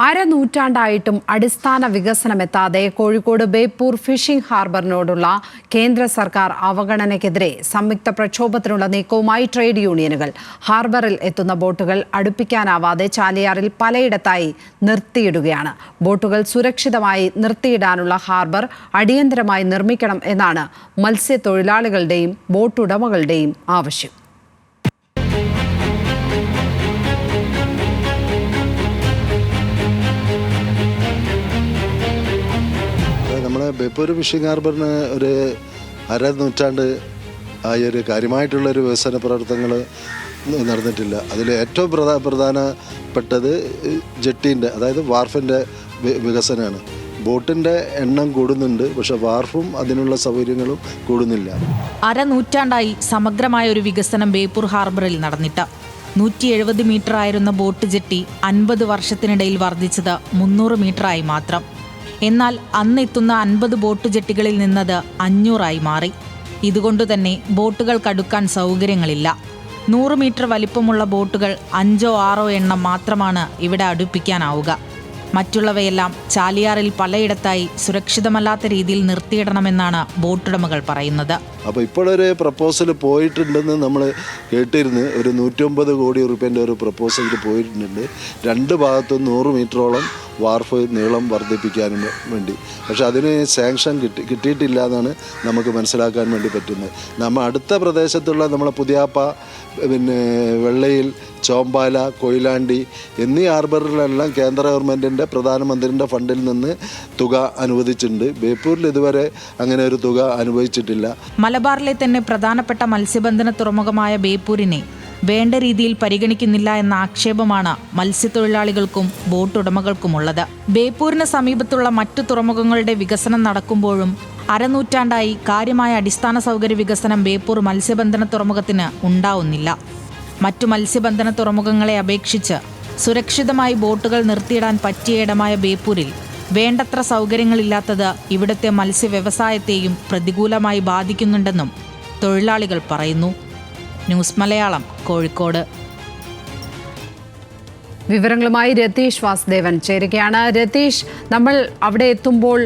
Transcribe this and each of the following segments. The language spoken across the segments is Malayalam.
അരനൂറ്റാണ്ടായിട്ടും അടിസ്ഥാന വികസനമെത്താതെ കോഴിക്കോട് ബേപ്പൂർ ഫിഷിംഗ് ഹാർബറിനോടുള്ള കേന്ദ്ര സർക്കാർ അവഗണനയ്ക്കെതിരെ സംയുക്ത പ്രക്ഷോഭത്തിനുള്ള നീക്കവുമായി ട്രേഡ് യൂണിയനുകൾ. ഹാർബറിൽ എത്തുന്ന ബോട്ടുകൾ അടുപ്പിക്കാനാവാതെ ചാലിയാറിൽ പലയിടത്തായി നിർത്തിയിടുകയാണ്. ബോട്ടുകൾ സുരക്ഷിതമായി നിർത്തിയിടാനുള്ള ഹാർബർ അടിയന്തരമായി നിർമ്മിക്കണം എന്നാണ് മത്സ്യത്തൊഴിലാളികളുടെയും ബോട്ടുടമകളുടെയും ആവശ്യം. ബേപ്പൂർ ഫിഷിംഗ് ഹാർബറിന് ഒരു അരനൂറ്റാണ്ട് ആയൊരു കാര്യമായിട്ടുള്ളൊരു വികസന പ്രവർത്തനങ്ങൾ നടന്നിട്ടില്ല. അതിൽ ഏറ്റവും പ്രധാനപ്പെട്ടത് ജെട്ടീൻ്റെ, അതായത് വാർഫിൻ്റെ വികസനമാണ്. ബോട്ടിൻ്റെ എണ്ണം കൂടുന്നുണ്ട്, പക്ഷെ വാർഫും അതിനുള്ള സൗകര്യങ്ങളും കൂടുന്നില്ല. അരനൂറ്റാണ്ടായി സമഗ്രമായ ഒരു വികസനം ബേപ്പൂർ ഹാർബറിൽ നടന്നിട്ട് 170 മീറ്റർ ആയിരുന്ന ബോട്ട് ജെട്ടി 50 വർഷത്തിനിടയിൽ വർദ്ധിച്ചത് 300 മീറ്ററായി മാത്രം. എന്നാൽ അന്നെത്തുന്ന 50 ബോട്ട് ജെട്ടികളിൽ നിന്നത് 500ആയി മാറി. ഇതുകൊണ്ടുതന്നെ ബോട്ടുകൾക്കടുക്കാൻ സൗകര്യങ്ങളില്ല. 100 മീറ്റർ വലിപ്പമുള്ള ബോട്ടുകൾ 5-6 എണ്ണം മാത്രമാണ് ഇവിടെ അടുപ്പിക്കാനാവുക. മറ്റുള്ളവയെല്ലാം ചാലിയാറിൽ പലയിടത്തായി സുരക്ഷിതമല്ലാത്ത രീതിയിൽ നിർത്തിയിടണമെന്നാണ് ബോട്ടുടമകൾ പറയുന്നത്. അപ്പോൾ ഇപ്പോഴൊരു പ്രപ്പോസൽ പോയിട്ടുണ്ടെന്ന് നമ്മൾ കേട്ടിരുന്നു. ഒരു 109 കോടി രൂപേൻ്റെ ഒരു പ്രപ്പോസൽ പോയിട്ടുണ്ട്. രണ്ട് ഭാഗത്തും 100 മീറ്ററോളം വാർഫ് നീളം വർദ്ധിപ്പിക്കാനും വേണ്ടി. പക്ഷെ അതിന് സാങ്ഷൻ കിട്ടിയിട്ടില്ല എന്നാണ് നമുക്ക് മനസ്സിലാക്കാൻ വേണ്ടി പറ്റുന്നത്. നമ്മൾ അടുത്ത പ്രദേശത്തുള്ള നമ്മളെ പുതിയാപ്പ, പിന്നെ വെള്ളയിൽ, ചോമ്പാല, കൊയിലാണ്ടി എന്നീ ഹാർബറിലെല്ലാം കേന്ദ്ര ഗവൺമെൻറ്റിൻ്റെ പ്രധാനമന്ത്രിൻ്റെ ഫണ്ടിൽ നിന്ന് തുക അനുവദിച്ചിട്ടുണ്ട്. ബേപ്പൂരിൽ ഇതുവരെ അങ്ങനെ ഒരു തുക അനുവദിച്ചിട്ടില്ല. മലബാറിലെ തന്നെ പ്രധാനപ്പെട്ട മത്സ്യബന്ധന തുറമുഖമായ ബേപ്പൂരിനെ വേണ്ട രീതിയിൽ പരിഗണിക്കുന്നില്ല എന്ന ആക്ഷേപമാണ് മത്സ്യത്തൊഴിലാളികൾക്കും ബോട്ടുടമകൾക്കുമുള്ളത്. ബേപ്പൂരിന് സമീപത്തുള്ള മറ്റു തുറമുഖങ്ങളുടെ വികസനം നടക്കുമ്പോഴും അരനൂറ്റാണ്ടായി കാര്യമായ അടിസ്ഥാന സൗകര്യ വികസനം ബേപ്പൂർ മത്സ്യബന്ധന തുറമുഖത്തിന് ഉണ്ടാവുന്നില്ല. മറ്റു മത്സ്യബന്ധന തുറമുഖങ്ങളെ അപേക്ഷിച്ച് സുരക്ഷിതമായി ബോട്ടുകൾ നിർത്തിയിടാൻ പറ്റിയ ഇടമായ ബേപ്പൂരിൽ വേണ്ടത്ര സൗകര്യങ്ങളില്ലാത്തത് ഇവിടുത്തെ മത്സ്യവ്യവസായത്തെയും പ്രതികൂലമായി ബാധിക്കുന്നുണ്ടെന്നും തൊഴിലാളികൾ പറയുന്നു. ന്യൂസ് മലയാളം, കോഴിക്കോട്. വിവരങ്ങളുമായി രതീഷ് വാസുദേവൻ ചേരുകയാണ്. രതീഷ്, നമ്മൾ അവിടെ എത്തുമ്പോൾ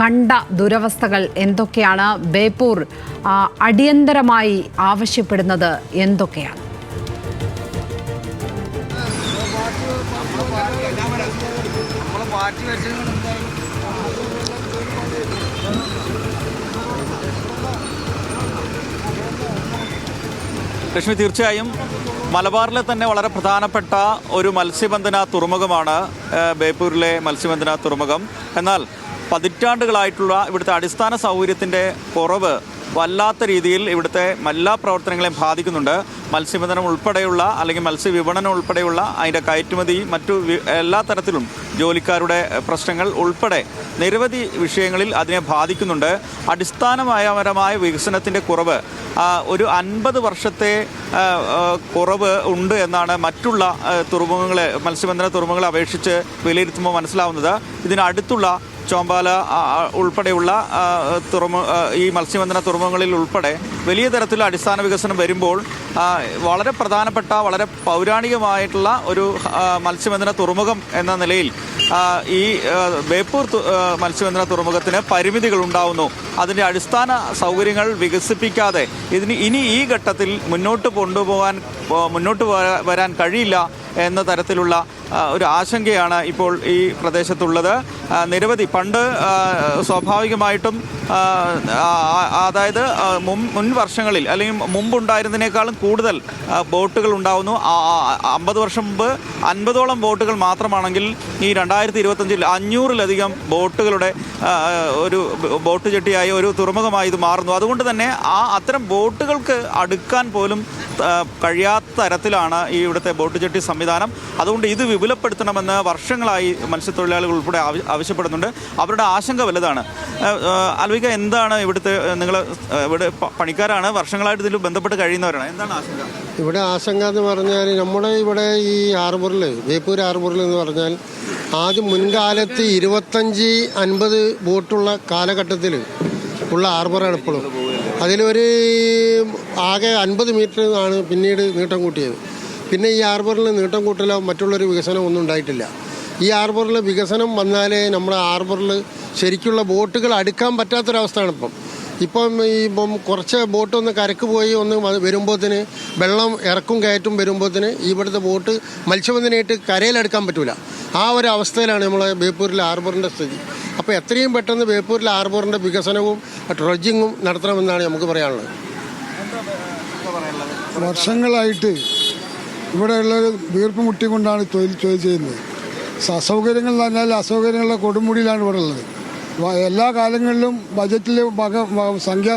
കണ്ട ദുരവസ്ഥകൾ എന്തൊക്കെയാണ്? ബേപ്പൂർ അടിയന്തരമായി ആവശ്യപ്പെടുന്നത് എന്തൊക്കെയാണ്? ലക്ഷ്മി, തീർച്ചയായും മലബാറിലെ തന്നെ വളരെ പ്രധാനപ്പെട്ട ഒരു മത്സ്യബന്ധന തുറമുഖമാണ് ബേപ്പൂരിലെ മത്സ്യബന്ധന തുറമുഖം. എന്നാൽ പതിറ്റാണ്ടുകളായിട്ടുള്ള ഇവിടുത്തെ അടിസ്ഥാന സൗകര്യത്തിൻ്റെ കുറവ് വല്ലാത്ത രീതിയിൽ ഇവിടുത്തെ എല്ലാ പ്രവർത്തനങ്ങളെയും ബാധിക്കുന്നുണ്ട്. മത്സ്യബന്ധനം ഉൾപ്പെടെയുള്ള, അല്ലെങ്കിൽ മത്സ്യവിപണനം ഉൾപ്പെടെയുള്ള അതിൻ്റെ കയറ്റുമതി, മറ്റു എല്ലാ തരത്തിലും ജോലിക്കാരുടെ പ്രശ്നങ്ങൾ ഉൾപ്പെടെ നിരവധി വിഷയങ്ങളിൽ അതിനെ ബാധിക്കുന്നുണ്ട്. അടിസ്ഥാനപരമായ വികസനത്തിൻ്റെ കുറവ്, ഒരു 50 വർഷത്തെ കുറവ് ഉണ്ട് എന്നാണ് മറ്റുള്ള തുറമുഖങ്ങളെ, മത്സ്യബന്ധന തുറമുഖങ്ങളെ അപേക്ഷിച്ച് വിലയിരുത്തുമ്പോൾ മനസ്സിലാവുന്നത്. ഇതിനടുത്തുള്ള ചോമ്പാല ഉൾപ്പെടെയുള്ള ഈ മത്സ്യബന്ധന തുറമുഖങ്ങളിൽ ഉൾപ്പെടെ വലിയ തരത്തിലുള്ള അടിസ്ഥാന വികസനം വരുമ്പോൾ വളരെ പ്രധാനപ്പെട്ട, വളരെ പൗരാണികമായിട്ടുള്ള ഒരു മത്സ്യബന്ധന തുറമുഖം എന്ന നിലയിൽ ഈ ബേപ്പൂർ മത്സ്യബന്ധന തുറമുഖത്തിന് പരിമിതികൾ ഉണ്ടാവുന്നു. അതിൻ്റെ അടിസ്ഥാന സൗകര്യങ്ങൾ വികസിപ്പിക്കാതെ ഇനി ഈ ഘട്ടത്തിൽ മുന്നോട്ട് വരാൻ കഴിയില്ല എന്ന തരത്തിലുള്ള ഒരു ആശങ്കയാണ് ഇപ്പോൾ ഈ പ്രദേശത്തുള്ളത്. നിരവധി പണ്ട് സ്വാഭാവികമായിട്ടും, അതായത് മുൻ വർഷങ്ങളിൽ അല്ലെങ്കിൽ മുമ്പുണ്ടായിരുന്നതിനേക്കാളും കൂടുതൽ ബോട്ടുകൾ ഉണ്ടാവുന്നു. 50 വർഷം മുമ്പ് 50ഓളം ബോട്ടുകൾ മാത്രമാണെങ്കിൽ ഈ 2025-ൽ 500-ലധികം ബോട്ടുകളുടെ ഒരു ബോട്ട് ജെട്ടിയായ ഒരു തുറമുഖമായി ഇത് മാറുന്നു. അതുകൊണ്ട് തന്നെ അത്തരം ബോട്ടുകൾക്ക് അടുക്കാൻ പോലും കഴിയാത്ത തരത്തിലാണ് ഈ ഇവിടുത്തെ ബോട്ട് ജെട്ടി സംവിധാനം. അതുകൊണ്ട് ഇത് വിപുലപ്പെടുത്തണമെന്ന് വർഷങ്ങളായി മത്സ്യത്തൊഴിലാളികൾ ഉൾപ്പെടെ ആവശ്യപ്പെടുന്നുണ്ട്. അവരുടെ ആശങ്ക വലുതാണ്. അൽവിക, എന്താണ് ഇവിടുത്തെ, നിങ്ങൾ ഇവിടെ പണിക്കാരാണ്, വർഷങ്ങളായിട്ട് ഇതിൽ ബന്ധപ്പെട്ട് കഴിയുന്നവരാണ്, എന്താണ് ആശങ്ക? ഇവിടെ ആശങ്ക എന്ന് പറഞ്ഞാൽ, നമ്മുടെ ഇവിടെ ഈ ഹാർബറിൽ, ബേപ്പൂർ ഹാർബറിൽ എന്ന് പറഞ്ഞാൽ ആദ്യം മുൻകാലത്ത് 25-50 ബോട്ടുള്ള കാലഘട്ടത്തിൽ ഉള്ള ഹാർബറാണ് ഇപ്പോഴും. അതിലൊരു ആകെ 50 മീറ്റർ ആണ് പിന്നീട് നീട്ടം കൂട്ടിയത്. പിന്നെ ഈ ഹാർബറിൽ നീട്ടം കൂട്ടലോ മറ്റുള്ളൊരു വികസനം ഒന്നും ഉണ്ടായിട്ടില്ല. ഈ ഹാർബറിൽ വികസനം വന്നാലേ നമ്മുടെ ഹാർബറിൽ ശരിക്കുള്ള ബോട്ടുകൾ അടുക്കാൻ പറ്റാത്തൊരവസ്ഥയാണ് ഇപ്പം കുറച്ച് ബോട്ട് ഒന്ന് കരക്ക് പോയി ഒന്ന് വരുമ്പോഴത്തേന് വെള്ളം ഇറക്കും കയറ്റും വരുമ്പോഴത്തേന് ഇവിടുത്തെ ബോട്ട് മത്സ്യബന്ധനമായിട്ട് കരയിലെടുക്കാൻ പറ്റില്ല. ആ ഒരു അവസ്ഥയിലാണ് നമ്മളെ ബേപ്പൂരിലെ ഹാർബറിൻ്റെ സ്ഥിതി. അപ്പോൾ എത്രയും പെട്ടെന്ന് ബേപ്പൂരിലെ ഹാർബറിൻ്റെ വികസനവും ഡ്രഡ്ജിങ്ങും നടത്തണമെന്നാണ് നമുക്ക് പറയാനുള്ളത്. വർഷങ്ങളായിട്ട് ഇവിടെയുള്ളവർ വീർപ്പ് മുട്ടിക്കൊണ്ടാണ് തൊഴിൽ ചെയ്യുന്നത്. അസൗകര്യങ്ങൾ എന്ന് പറഞ്ഞാൽ അസൗകര്യങ്ങളുടെ കൊടുമുടിയിലാണ് ഇവിടെ ഉള്ളത്. എല്ലാ കാലങ്ങളിലും ബജറ്റിൽ സംഖ്യ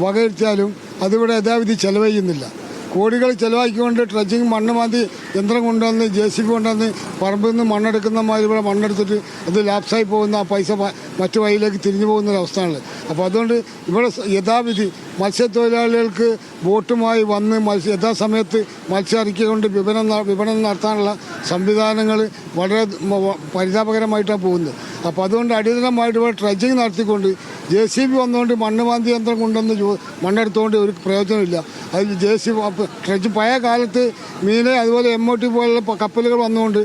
വകയിരുത്തിയാലും അതിവിടെ യഥാവിധി ചെലവ് ചെയ്യുന്നില്ല. കോടികൾ ചിലവാക്കിക്കൊണ്ട് ട്രഡ്ജിങ് മണ്ണ് മാന്തി യന്ത്രം കൊണ്ടുവന്ന് JCB കൊണ്ടുവന്ന് പറമ്പിൽ നിന്ന് മണ്ണെടുക്കുന്ന മാതിരി ഇവിടെ മണ്ണെടുത്തിട്ട് അത് ലാപ്സായി പോകുന്ന ആ പൈസ മറ്റു വഴിയിലേക്ക് തിരിഞ്ഞു പോകുന്നൊരവസ്ഥയാണ്. അപ്പോൾ അതുകൊണ്ട് ഇവിടെ യഥാവിധി മത്സ്യത്തൊഴിലാളികൾക്ക് ബോട്ടുമായി വന്ന് യഥാസമയത്ത് മത്സ്യം ഇറക്കിക്കൊണ്ട് വിപണനം നടത്താനുള്ള സംവിധാനങ്ങൾ വളരെ പരിതാപകരമായിട്ടാണ് പോകുന്നത്. അപ്പോൾ അതുകൊണ്ട് അടിയന്തരമായിട്ട് ഇവിടെ ട്രഡ്ജിങ് നടത്തിക്കൊണ്ട് JCB വന്നുകൊണ്ട് മണ്ണ് മാന്തി യന്ത്രം കൊണ്ടുവന്ന് മണ്ണെടുത്തുകൊണ്ട് ഒരു പ്രയോജനമില്ല. അതിൽ JCB ട്രഡ്ജ് പഴയ കാലത്ത് മീനെ അതുപോലെ MOT പോലുള്ള കപ്പലുകൾ വന്നുകൊണ്ട്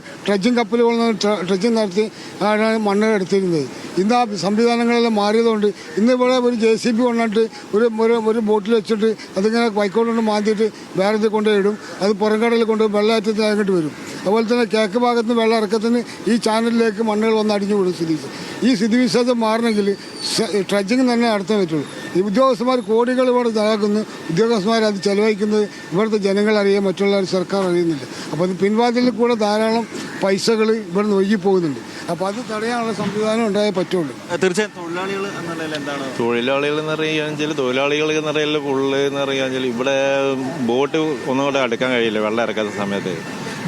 കപ്പലുകൾ വന്ന് ട്രഡ്ജിങ് നടത്തി ആണ് മണ്ണ് എടുത്തിരുന്നത്. ഇന്ന് ആ സംവിധാനങ്ങളെല്ലാം മാറിയതുകൊണ്ട് ഇന്ന് ഇവിടെ ഒരു JCB കൊണ്ടിട്ട് ഒരു ബോട്ടിൽ വെച്ചിട്ട് അതിങ്ങനെ വൈക്കോട്ട് മാന്തിയിട്ട് വേറെ ഇത് കൊണ്ടുപോയിടും. അത് പുറംകടലിൽ കൊണ്ട് വെള്ളമാറ്റത്തിന് അങ്ങോട്ട് വരും. അതുപോലെ തന്നെ കിഴക്ക് ഭാഗത്ത് നിന്ന് വെള്ളം ഇറക്കത്തിന് ഈ ചാനലിലേക്ക് മണ്ണുകൾ വന്ന് അടിഞ്ഞു വിടും. ഈ സ്ഥിതിവിശേഷം മാറണമെങ്കിൽ ട്രഡ്ജിങ് തന്നെ നടത്താൻ പറ്റുള്ളൂ. ഈ ഉദ്യോഗസ്ഥന്മാർ കോടികൾ ഇവിടെ ഇതാക്കുന്നു. ഉദ്യോഗസ്ഥന്മാർ അത് ചെലവഴിക്കുന്നത് ഇവിടുത്തെ ജനങ്ങൾ അറിയാൻ മറ്റുള്ളവർ സർക്കാർ അറിയുന്നില്ല. അപ്പോൾ അത് പിൻവാതിലിൽ കൂടെ ധാരാളം പൈസകൾ ഇവിടെ നിന്ന് ഒഴുകി പോകുന്നുണ്ട്. അപ്പോൾ അത് തടയാനുള്ള സംവിധാനം ഉണ്ടായേ പറ്റുള്ളൂ. തീർച്ചയായും തൊഴിലാളികൾ എന്നുള്ളതിൽ എന്താണ് തൊഴിലാളികൾ എന്ന് പറയുകയാണെങ്കിൽ തൊഴിലാളികൾ എന്ന് പറയുന്നത് ഫുള്ള് എന്ന് പറയുകയാണെങ്കിൽ ഇവിടെ ബോട്ട് ഒന്നുകൂടെ അടുക്കാൻ കഴിയില്ല വെള്ളം ഇറക്കാത്ത സമയത്ത്.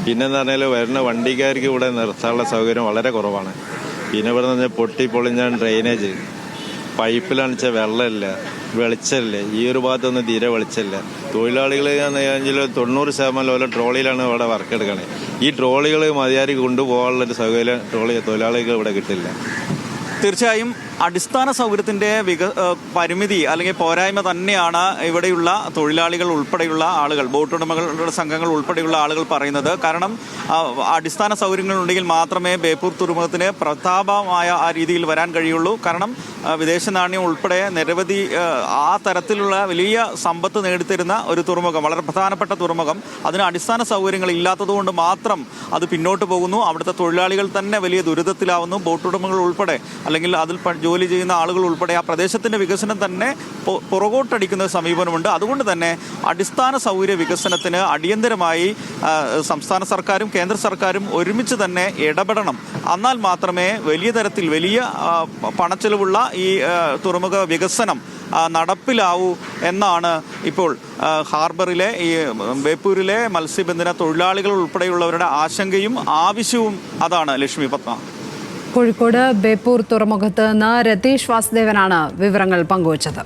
പിന്നെന്ന് പറഞ്ഞാൽ വരുന്ന വണ്ടിക്കാർക്ക് ഇവിടെ നിർത്താനുള്ള സൗകര്യം വളരെ കുറവാണ്. പിന്നെ ഇവിടെ നിന്ന് പൊട്ടിപ്പൊളിഞ്ഞ ഡ്രെയിനേജ് പൈപ്പിലാണിച്ച വെള്ളമില്ല, വെളിച്ചമില്ല. ഈ ഒരു ഭാഗത്തൊന്നും തീരെ വെളിച്ചമില്ല. തൊഴിലാളികൾ എന്ന് പറഞ്ഞാൽ 90% ഓരോ ട്രോളിയിലാണ് ഇവിടെ വർക്ക് എടുക്കണേ. ഈ ട്രോളികൾ മതിയാരി കൊണ്ടുപോകാനുള്ളൊരു സൗകര്യം തൊഴിലാളികൾ ഇവിടെ കിട്ടില്ല. തീർച്ചയായും അടിസ്ഥാന സൗകര്യത്തിൻ്റെ പരിമിതി അല്ലെങ്കിൽ പോരായ്മ തന്നെയാണ് ഇവിടെയുള്ള തൊഴിലാളികൾ ഉൾപ്പെടെയുള്ള ആളുകൾ, ബോട്ടുടമകളുടെ സംഘങ്ങൾ ഉൾപ്പെടെയുള്ള ആളുകൾ പറയുന്നത്. കാരണം അടിസ്ഥാന സൗകര്യങ്ങളുണ്ടെങ്കിൽ മാത്രമേ ബേപ്പൂർ തുറമുഖത്തിന് പ്രതാപമായ ആ രീതിയിൽ വരാൻ കഴിയുള്ളൂ. കാരണം വിദേശ നാണ്യം ഉൾപ്പെടെ നിരവധി ആ തരത്തിലുള്ള വലിയ സമ്പത്ത് നേടിത്തരുന്ന ഒരു തുറമുഖം, വളരെ പ്രധാനപ്പെട്ട തുറമുഖം, അതിന് അടിസ്ഥാന സൗകര്യങ്ങൾ ഇല്ലാത്തതുകൊണ്ട് മാത്രം അത് പിന്നോട്ട് പോകുന്നു. അവിടുത്തെ തൊഴിലാളികൾ തന്നെ വലിയ ദുരിതത്തിലാവുന്നു. ബോട്ടുടമകൾ ഉൾപ്പെടെ അല്ലെങ്കിൽ അതിൽ ജോലി ചെയ്യുന്ന ആളുകൾ ഉൾപ്പെടെ ആ പ്രദേശത്തിൻ്റെ വികസനം തന്നെ പുറകോട്ടടിക്കുന്ന സമീപനമുണ്ട്. അതുകൊണ്ട് തന്നെ അടിസ്ഥാന സൗകര്യ വികസനത്തിന് അടിയന്തരമായി സംസ്ഥാന സർക്കാരും കേന്ദ്ര സർക്കാരും ഒരുമിച്ച് തന്നെ ഇടപെടണം. എന്നാൽ മാത്രമേ വലിയ തരത്തിൽ വലിയ പണച്ചെലവുള്ള ഈ തുറമുഖ വികസനം നടപ്പിലാവൂ എന്നാണ് ഇപ്പോൾ ഹാർബറിലെ ഈ ബേപ്പൂരിലെ മത്സ്യബന്ധന തൊഴിലാളികൾ ഉൾപ്പെടെയുള്ളവരുടെ ആശങ്കയും ആവശ്യവും അതാണ്. ലക്ഷ്മി പത്മ. കോഴിക്കോട് ബേപ്പൂർ തുറമുഖത്ത് നിന്ന് രതീഷ് വാസുദേവനാണ് വിവരങ്ങൾ പങ്കുവച്ചത്.